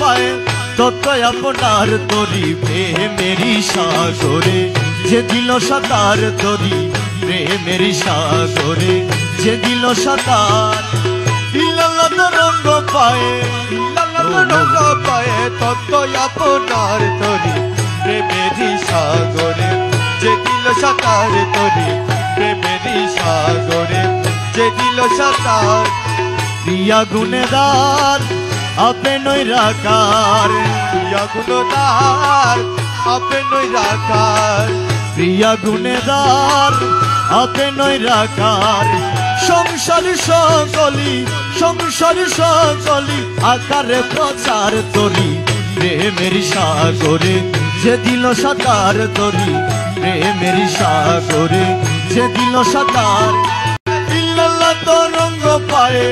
পায়ে ততই আপনার তরি প্রেমেরই সাগরে যে দিল সাঁতার তরি প্রেমেরই সাগরে যে দিল সাঁতার ইল্লাল্লাহ তরঙ্গ পায়ে তরঙ্গ পায়ে ততই আপনার তরি প্রেমেরই সাগরে যে দিল সাঁতার তরি প্রেমেরই সাগরে যে দিল সাঁতার প্রিয়া গুণেদার আপে নৈরাকার প্রিয়া গুণদার আপে নৈরাকার প্রিয়া গুণেদার আপে নৈরাকার সংসার সকলি আকারে প্রচার তরি প্রেমের সাগরে যে দিল সাঁতার তরি প্রেমের সাগরে যে দিল সাঁতার ইল্লাল্লাহ তরঙ্গ পায়ে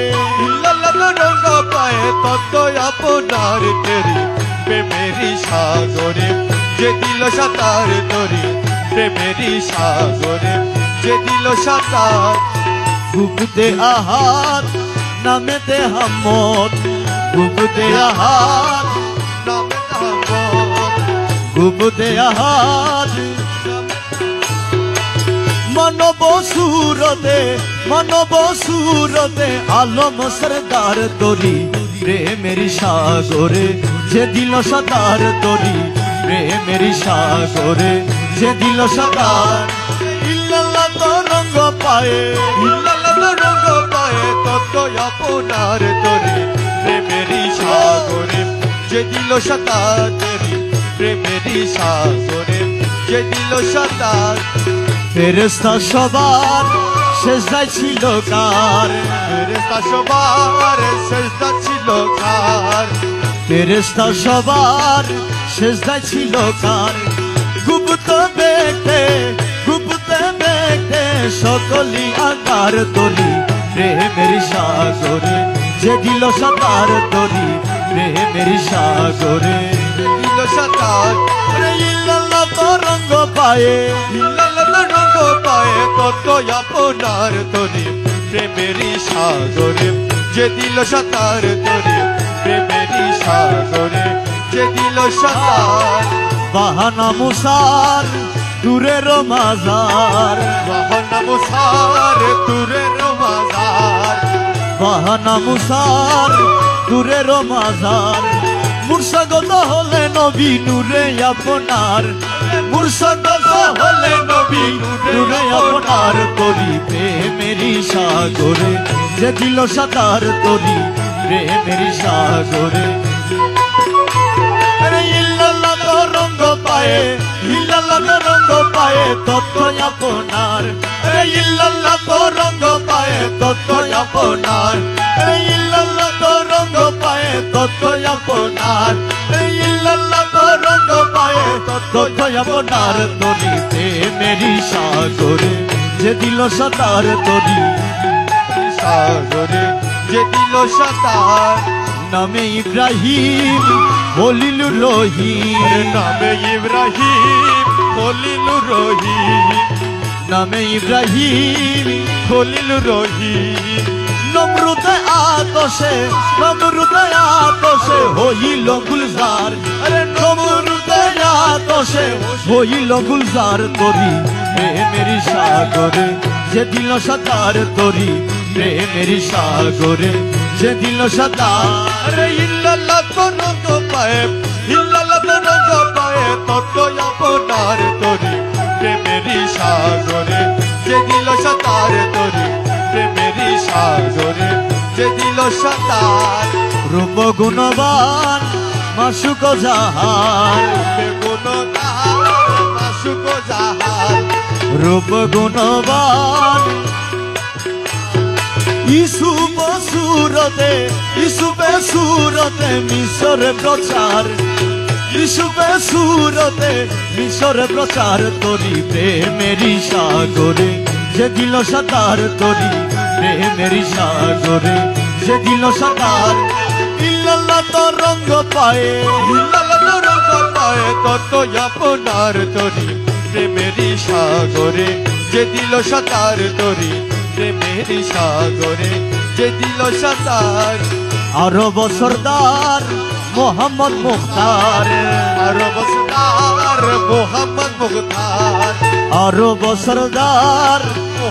ইল্লাল্লাহ তরঙ্গ পায়ে ততই আপনার তরি প্রেমেরই সাগরে যে দিল সাঁতার তরি প্রেমেরই সাগরে যে দিল সাঁতার গুপতে আহাত নামেতে হাম্মত গুপতে আহাত নামে নামত গুপতে আহাত মানব সুরতে আলম সরদার তরি প্রেমের সাগরে যে দিল সাঁতার তরি প্রেমের সাগরে যে দিল সাঁতার ইল্লাল্লাহ তরঙ্গ পায়ে ইল্লাল্লাহ তরঙ্গ পায়ে ততই আপনার তরি প্রেমেরই সাগরে যে দিল সাঁতার তরি প্রেমেরই সাগরে যে দিল সাঁতার ফেরেশতা সবার সেজদায় ছিল কার ফেরেশতা সবার সেজদা ছিল কার ফেরেশতা সবার সেজদায় ছিল কার গুপ্তে দেখতে সকলি আকার তরি প্রেমের সাগরে যে দিল সাঁতার তরি প্রেমের সাগরে দিল সাঁতার ইল্লাল্লাহ তরঙ্গ পায়ে ইল্লাল্লাহ তরঙ্গ পায়ে ততই আপনার তরি প্রেমেরই সাগরে যে দিল সাঁতার তরি প্রেমেরই সাগরে যে দিল সাঁতার বাহানা মুসার দূরের মাজার বাহানা মুসার তুরের মাজার বাহানা মুসার দূরের মাজার মুর্শাগত হলে নবী নূরে আপনার মুর্শাগত হলে নবী নূরে আপনার তরি প্রেমেরই সাগরে যে দিল সাঁতার তরি প্রেমেরই সাগরে ইল্লাল্লাহ তরঙ্গ পায়ে ইল্লাল্লাহ তরঙ্গ পায়ে ততই আপনার ইল্লাল্লাহ তরঙ্গ পায়ে ততই আপনার ইল্লাল্লাহ তরঙ্গ পায়ে ততই আপনার ইল্লাল্লাহ তরঙ্গ পায়ে ততই আপনার তরি প্রেমেরই সাগরে যে দিল সাঁতার তরি সাগরে যে দিল সাঁতার নামে ইব্রাহিম খলিলুর রহিম নামে ইব্রাহিম খলিলুর রহিম নামে ইব্রাহিম খলিলুর রহিম নমরুদে আতশে হইল গুলজার নমরুদে আতশে হইল গুলজার তরি প্রেমেরই সাগরে যে দিল সাঁতার তরি প্রেমেরই সাগরে যে দিল সাঁতার ইল্লাল্লাহ তরঙ্গ পায়ে ইল্লাল্লাহ তরঙ্গ পায়ে ততই আপনার তরি প্রেমেরই সাগরে যে দিল সাঁতার তরি প্রেমেরই সাগরে যে দিল সাঁতার রূপ গুণবান মাসুক জাহান গুণগান মাসুক জাহান রূপ গুণবান ইসুপে সুরতে মিশরে প্রচার ইসুপে সুরতে মিশরে প্রচার তরি প্রেমেরই সাগরে যে দিল সাঁতার তরি প্রেমেরই সাগরে যে দিল সাঁতার ইল্লাল্লাহ তরঙ্গ পায়ে ইল্লাল্লাহ তরঙ্গ পায়ে ততই আপনার তরি প্রেমেরই সাগরে যে দিল সাঁতার তরি প্রেমেরই সাগরে যে দিল সাঁতার আরব সরদার মোহাম্মদ মুখতার আরব সরদার মোহাম্মদ মুখতার আরব সরদার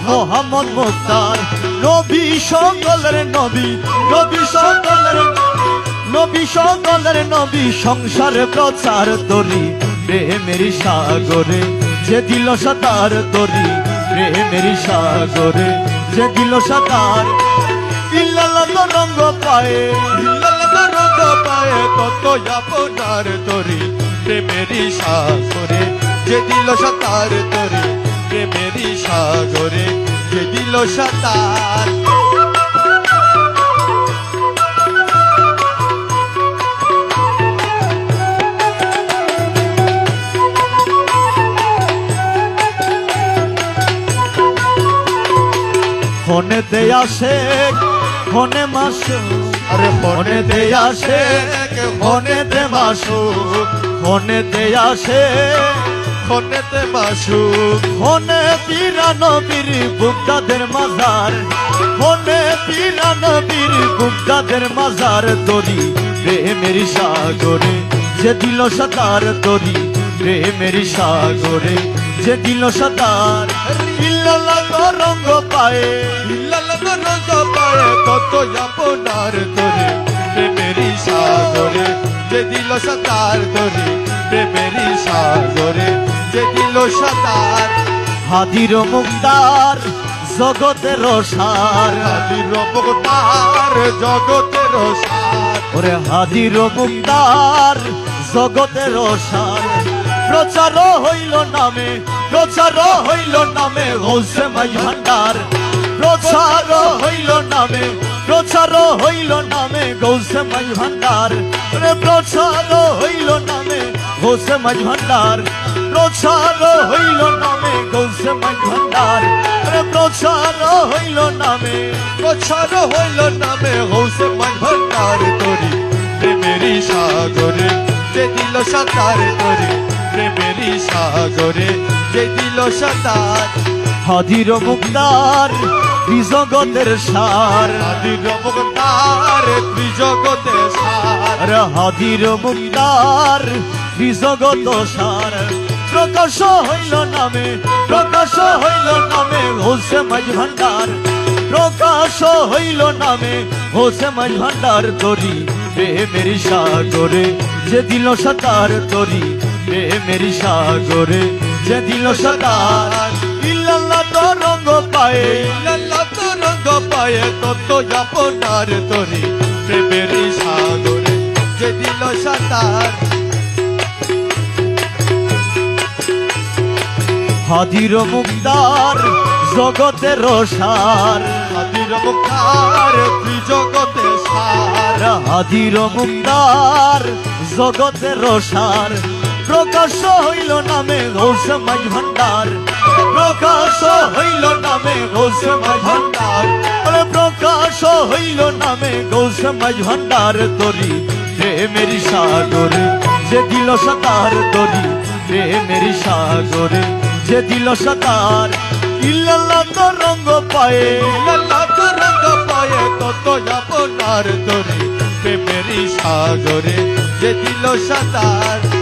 মোহাম্মদ মুখতার নবী সকলের নবী নবী সকলের নবী সকলের নবী সংসারে প্রচার তরি প্রেমের সাগরে যে দিল সাতার তরি প্রেমের সাগরে যে দিল সাতার ইল্লাল্লাহ রঙ্গ পায়ে ইল্লাল্লাহ রঙ্গ পায়ে কত আপনার তরি প্রেমেরই সাগরে যে দিল সাতার তরি প্রেমেরই সাগরে যে দিল সাতার ফোনে দে আসে ফোনে মাসু আরে ফোনে দে আসে ফোনে দে মাসু ফোনে দে আসে ফোনেতে মাসু ফোনে পীরা নবীর বুগদাদের মাজার ফোনে পীরা নবীর বুগদাদের মাজার তরি প্রেমের সাগরে যে দিল সাতার তরি প্রেমের সাগরে যে দিল সাতার ইল্লাল্লাহ রঙ্গ পায়ে ইল্লাল্লাহ রঙ্গ পায়ে কত আপনার তরি প্রেমেরই সাগরে যে দিল সাতার তরি প্রেমেরই সাগরে যে দিল সাতার হাদির মুক্তার জগতের সার হাদির মুক্তার জগতের সার ওরে হাদির মুক্তার জগতের সার প্রচার হইল নামে প্রচার হইল নামে গৌসে মাই ভান্ডার প্রচার হইল নামে প্রচার হইল নামে গৌসে মাই ভান্ডার ওরে প্রচার হইল নামে গৌসে মাই ভান্ডার প্রচার হইল নামে গৌসে মাই ভান্ডার ওরে প্রচার হইল নামে প্রচার হইল নামে গৌসে মাই ভান্ডার তরি প্রেমেরই সাগরে যে দিল সাতার তরি প্রেমেরই সাগরে যে দিল সাতার হাদির মুক্তার ত্রিজগতের সার হাদির মুক্তার ত্রিজগতের সার হাদির মুক্তার ত্রিজগত সার প্রকাশ হইল নামে প্রকাশ হইল নামে হোসে মাঝ ভান্ডার প্রকাশ হইল নামে হোসে মাঝ ভান্ডার তরি প্রেমের সাগরে যে দিল সাতার তরি প্রেমের সাগরে যে দিল সাতার ইল্লাল্লাহ তো রঙ্গ পায়ে ইল্লাল্লাহ তো রঙ্গ পায়ে কত আপনার তরি প্রেমেরই সাগরে যে দিল সাতার হাদির মুক্তার জগতের সার হাদির মুক্তার ত্রিজগতের সার হাদির মুক্তার জগতের সার প্রকাশ হইল নামে গৌসে মাঝ ভান্ডার প্রকাশ হইল নামে গৌসে মাঝ ভান্ডার প্রকাশ হইল নামে গৌসে মাঝ ভান্ডার তরি প্রেমের সাগরে যে দিল সাতার তরি প্রেমের সাগরে যে দিল সাতার ইল্লাল্লাহ তো রঙ্গ পায়ে ইল্লাল্লাহ তো রঙ্গ পায়ে কত আপনার তরি প্রেমেরই সাগরে যে দিল সাতার